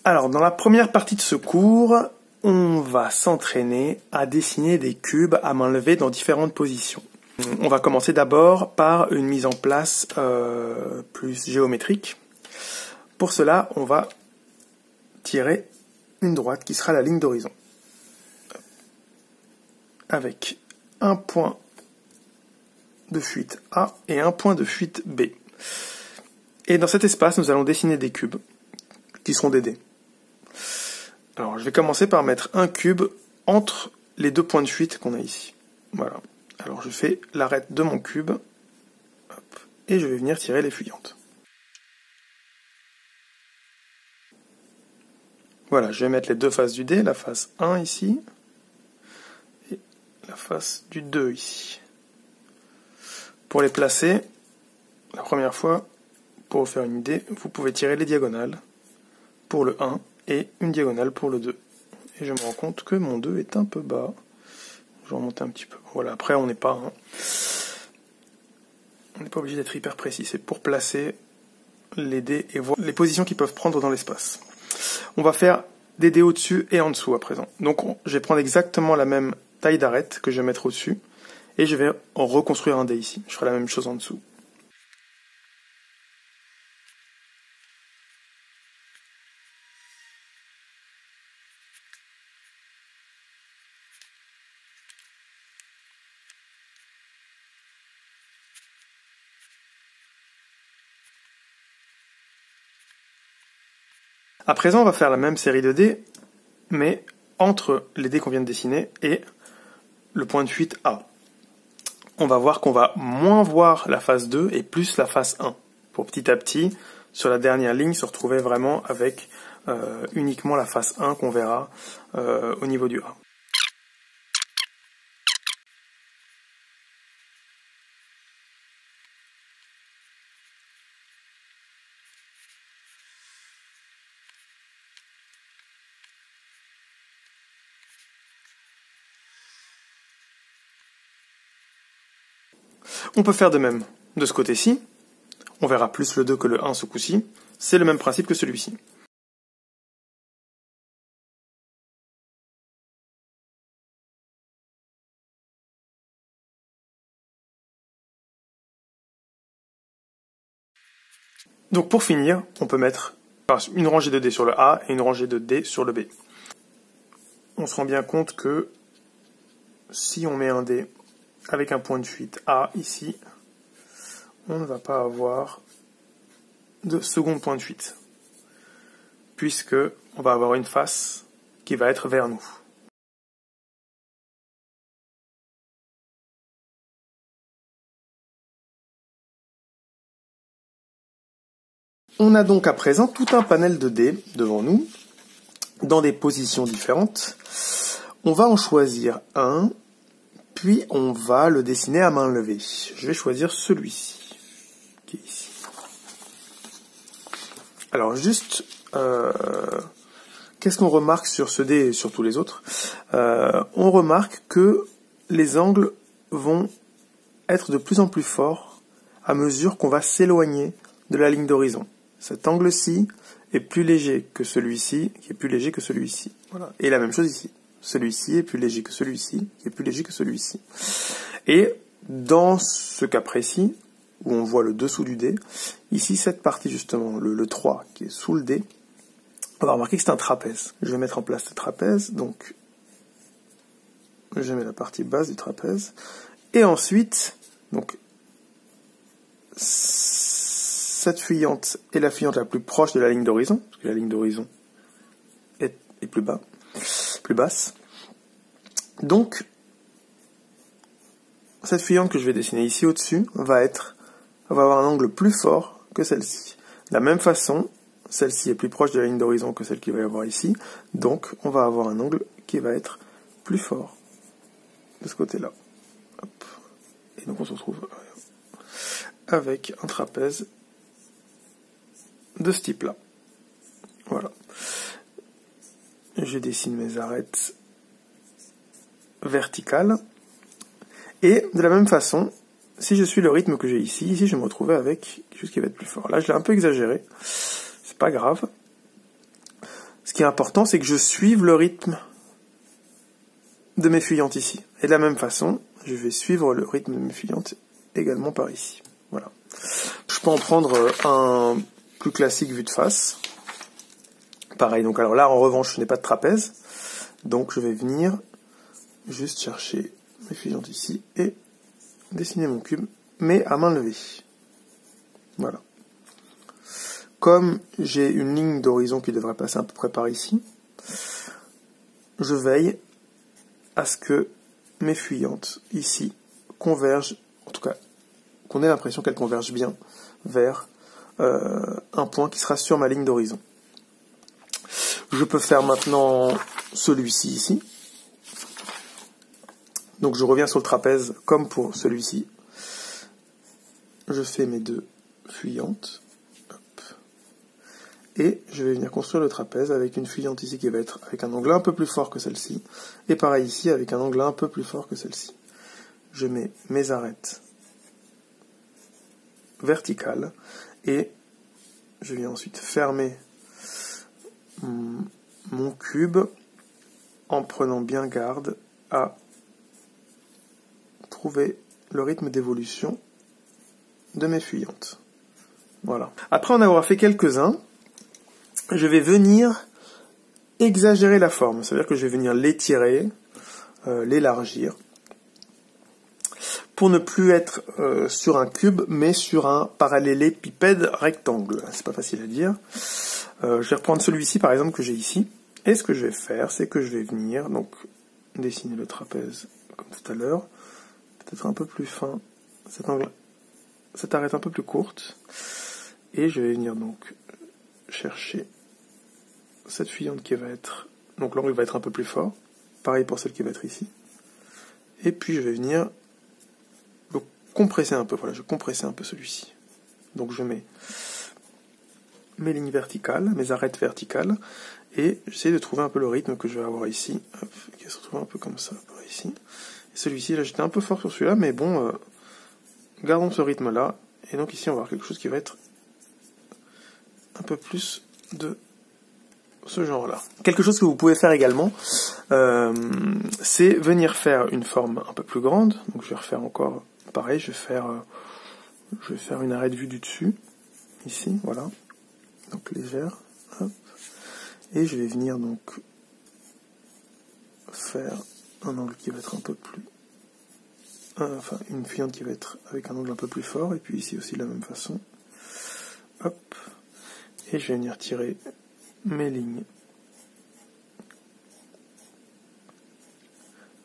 Alors, dans la première partie de ce cours, on va s'entraîner à dessiner des cubes à main levée dans différentes positions. On va commencer d'abord par une mise en place plus géométrique. Pour cela, on va tirer une droite qui sera la ligne d'horizon, avec un point de fuite A et un point de fuite B. Et dans cet espace, nous allons dessiner des cubes qui seront des dés. Alors, je vais commencer par mettre un cube entre les deux points de fuite qu'on a ici. Voilà. Alors, je fais l'arête de mon cube, hop, et je vais venir tirer les fuyantes. Voilà, je vais mettre les deux faces du dé, la face 1 ici, et la face du 2 ici. Pour les placer, la première fois, pour vous faire une idée, vous pouvez tirer les diagonales pour le 1 et une diagonale pour le 2. Et je me rends compte que mon 2 est un peu bas. Je vais remonter un petit peu. Voilà, après on n'est pas obligé d'être hyper précis. C'est pour placer les dés et voir les positions qu'ils peuvent prendre dans l'espace. On va faire des dés au-dessus et en dessous à présent. Donc je vais prendre exactement la même taille d'arête que je vais mettre au-dessus et je vais en reconstruire un dé ici. Je ferai la même chose en dessous. À présent, on va faire la même série de dés, mais entre les dés qu'on vient de dessiner et le point de fuite A. On va voir qu'on va moins voir la face 2 et plus la face 1, pour petit à petit, sur la dernière ligne, se retrouver vraiment avec uniquement la face 1 qu'on verra au niveau du A. On peut faire de même de ce côté-ci. On verra plus le 2 que le 1 ce coup-ci. C'est le même principe que celui-ci. Donc pour finir, on peut mettre une rangée de dés sur le A et une rangée de dés sur le B. On se rend bien compte que si on met un dé avec un point de fuite A ici, on ne va pas avoir de second point de fuite, puisque on va avoir une face qui va être vers nous. On a donc à présent tout un panel de dés devant nous, dans des positions différentes. On va en choisir un, puis on va le dessiner à main levée. Je vais choisir celui-ci, qui est ici. Alors juste, qu'est-ce qu'on remarque sur ce dé et sur tous les autres? On remarque que les angles vont être de plus en plus forts à mesure qu'on va s'éloigner de la ligne d'horizon. Cet angle-ci est plus léger que celui-ci, qui est plus léger que celui-ci. Voilà. Et la même chose ici. Celui-ci est plus léger que celui-ci, qui est plus léger que celui-ci. Et dans ce cas précis, où on voit le dessous du dé, ici, cette partie justement, le 3, qui est sous le dé, on va remarquer que c'est un trapèze. Je vais mettre en place ce trapèze, donc je mets la partie basse du trapèze, et ensuite, donc, cette fuyante est la fuyante la plus proche de la ligne d'horizon, parce que la ligne d'horizon est plus basse. Donc, cette fuyante que je vais dessiner ici au-dessus va avoir un angle plus fort que celle-ci. De la même façon, celle-ci est plus proche de la ligne d'horizon que celle qu'il va y avoir ici, donc on va avoir un angle qui va être plus fort de ce côté-là. Et donc on se retrouve avec un trapèze de ce type-là. Voilà. Je dessine mes arêtes verticales. Et de la même façon, si je suis le rythme que j'ai ici, je vais me retrouver avec quelque chose qui va être plus fort. Là, je l'ai un peu exagéré. C'est pas grave. ce qui est important, c'est que je suive le rythme de mes fuyantes ici. Et de la même façon, je vais suivre le rythme de mes fuyantes également par ici. Voilà. Je peux en prendre un plus classique vue de face. Pareil, donc alors là, en revanche, je n'ai pas de trapèze. Donc je vais venir juste chercher mes fuyantes ici et dessiner mon cube, mais à main levée. Voilà. Comme j'ai une ligne d'horizon qui devrait passer à peu près par ici, je veille à ce que mes fuyantes ici convergent, en tout cas qu'on ait l'impression qu'elles convergent bien vers un point qui sera sur ma ligne d'horizon. Je peux faire maintenant celui-ci ici. Donc je reviens sur le trapèze comme pour celui-ci. Je fais mes deux fuyantes. Hop. Et je vais venir construire le trapèze avec une fuyante ici qui va être avec un angle un peu plus fort que celle-ci. Et pareil ici avec un angle un peu plus fort que celle-ci. Je mets mes arêtes verticales. Et je viens ensuite fermer mon cube en prenant bien garde à trouver le rythme d'évolution de mes fuyantes. Voilà. Après en avoir fait quelques-uns, je vais venir exagérer la forme. C'est-à-dire que je vais venir l'étirer, l'élargir, pour ne plus être sur un cube, mais sur un parallélépipède rectangle. C'est pas facile à dire. Je vais reprendre celui-ci, par exemple, que j'ai ici. Et ce que je vais faire, c'est que je vais venir donc dessiner le trapèze comme tout à l'heure. Peut-être un peu plus fin. Cette arête un peu plus courte. Et je vais venir donc chercher cette fuyante qui va être... Donc l'angle va être un peu plus fort. Pareil pour celle qui va être ici. Et puis je vais venir le compresser un peu. Voilà, je vais compresser un peu celui-ci. Donc je mets mes lignes verticales, mes arêtes verticales, et j'essaie de trouver un peu le rythme que je vais avoir ici. Hop, qui va se retrouver un peu comme ça, par ici. Et celui-ci, là j'étais un peu fort sur celui-là, mais bon, gardons ce rythme-là. Et donc ici on va avoir quelque chose qui va être un peu plus de ce genre-là. Quelque chose que vous pouvez faire également, c'est venir faire une forme un peu plus grande. Donc je vais refaire encore pareil, je vais faire une arête vue du dessus, ici, voilà. Donc légère, hop. Et je vais venir donc faire un angle qui va être un peu plus... enfin, une fuyante qui va être avec un angle un peu plus fort, et puis ici aussi de la même façon. Hop. Et je vais venir tirer mes lignes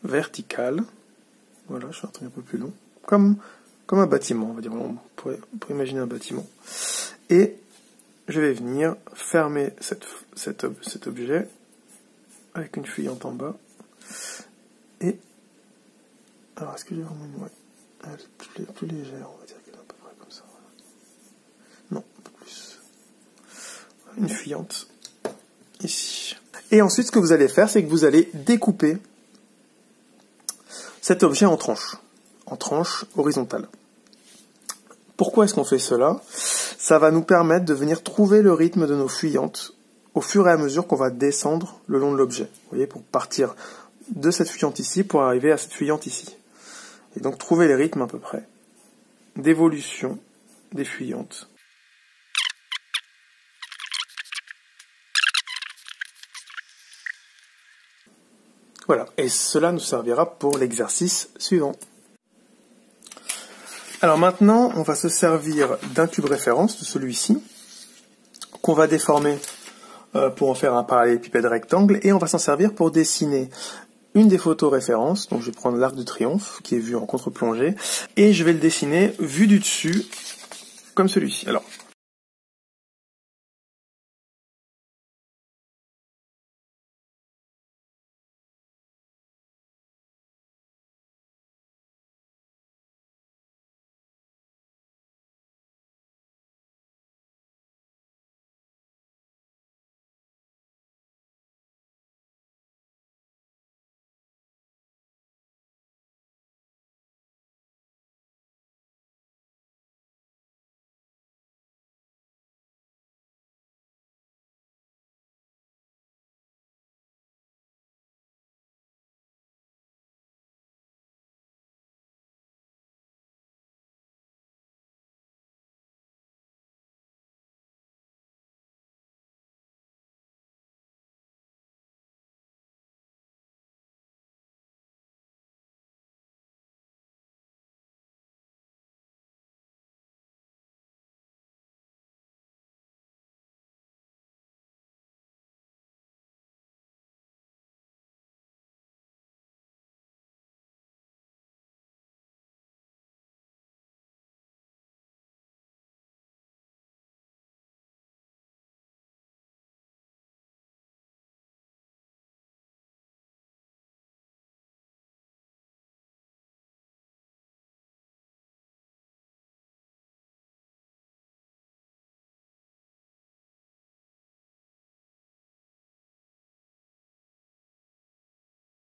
verticales. Voilà, je fais un truc un peu plus long. Comme un bâtiment, on va dire. On pourrait imaginer un bâtiment. Et je vais venir fermer cet objet avec une fuyante en bas. Et alors, est-ce que j'ai vraiment une... Ouais, elle est plus légère, on va dire qu'elle est à peu près comme ça. Non, un peu plus. Une fuyante ici. Et ensuite, ce que vous allez faire, c'est que vous allez découper cet objet en tranches horizontales. Pourquoi est-ce qu'on fait cela? Ça va nous permettre de venir trouver le rythme de nos fuyantes au fur et à mesure qu'on va descendre le long de l'objet. Vous voyez, pour partir de cette fuyante ici pour arriver à cette fuyante ici. Et donc trouver les rythmes à peu près d'évolution des fuyantes. Voilà, et cela nous servira pour l'exercice suivant. Alors maintenant, on va se servir d'un cube référence, de celui-ci, qu'on va déformer pour en faire un parallélépipède rectangle, et on va s'en servir pour dessiner une des photos références. Donc je vais prendre l'arc de triomphe, qui est vu en contre-plongée, et je vais le dessiner vu du dessus, comme celui-ci. Alors,